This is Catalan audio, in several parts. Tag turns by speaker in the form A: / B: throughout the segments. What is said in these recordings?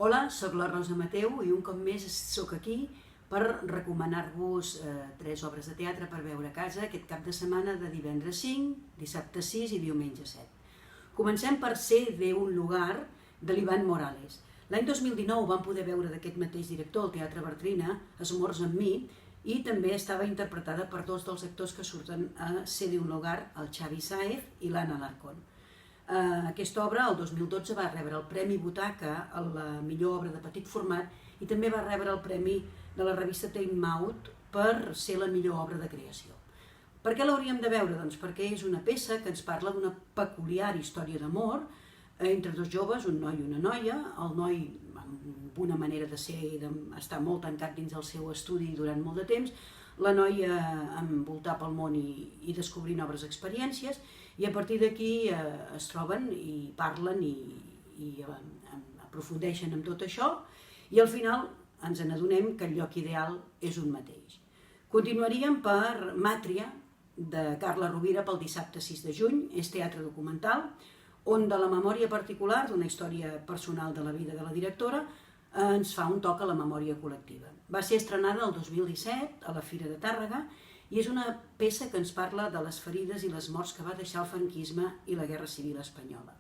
A: Hola, sóc la Rosa Mateu i un cop més sóc aquí per recomanar-vos 3 obres de teatre per veure a casa aquest cap de setmana de divendres 5, dissabte 6 i diumenge 7. Comencem per Sé de un lugar, de l'Ivan Morales. L'any 2019 vam poder veure d'aquest mateix director al Teatre Bartrina, Esmorz amb mi, i també estava interpretada per 2 dels actors que surten a Sé de un lugar, el Xavi Sáez i l'Anna Alarcón. Aquesta obra, el 2012, va rebre el Premi Butaca a la millor obra de petit format i també va rebre el Premi de la revista Time Out per ser la millor obra de creació. Per què l'hauríem de veure? Doncs perquè és una peça que ens parla d'una peculiar història d'amor entre 2 joves, un noi i una noia. El noi, amb una manera de ser i d'estar molt tancat dins el seu estudi durant molt de temps, la noia envoltar pel món i descobrir noves experiències, i a partir d'aquí es troben i parlen i aprofundeixen en tot això, i al final ens n'adonem que el lloc ideal és un mateix. Continuaríem per Màtria, de Carla Rovira, pel dissabte 6 de juny, és teatre documental, on de la memòria particular d'una història personal de la vida de la directora ens fa un toc a la memòria col·lectiva. Va ser estrenada el 2017 a la Fira de Tàrrega i és una peça que ens parla de les ferides i les morts que va deixar el franquisme i la Guerra Civil espanyola.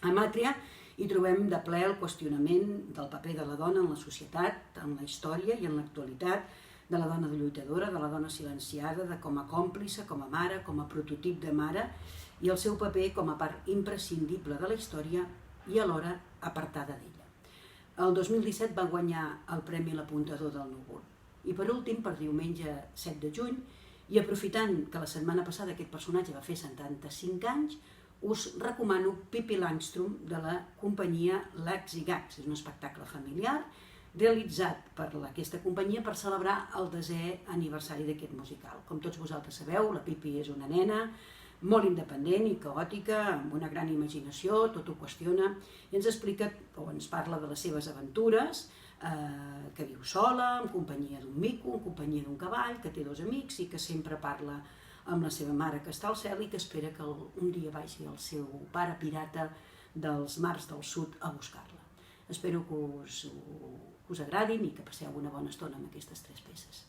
A: A Màtria hi trobem de ple el qüestionament del paper de la dona en la societat, en la història i en l'actualitat, de la dona lluitadora, de la dona silenciada, de com a còmplice, com a mare, com a prototip de mare, i el seu paper com a part imprescindible de la història i alhora apartada d'ella. El 2017 va guanyar el Premi L'Apuntador del Núvol. I per últim, per diumenge 7 de juny, i aprofitant que la setmana passada aquest personatge va fer 75 anys, us recomano Pippi Langström de la companyia Lags i Gags. És un espectacle familiar realitzat per aquesta companyia per celebrar el 10è aniversari d'aquest musical. Com tots vosaltres sabeu, la Pippi és una nena molt independent i caòtica, amb una gran imaginació, tot ho qüestiona, i ens explica o ens parla de les seves aventures, que viu sola, en companyia d'un mico, en companyia d'un cavall, que té 2 amics i que sempre parla amb la seva mare que està al cel i que espera que un dia vagi el seu pare pirata dels mars del sud a buscar-la. Espero que us agradin i que passeu una bona estona amb aquestes 3 peces.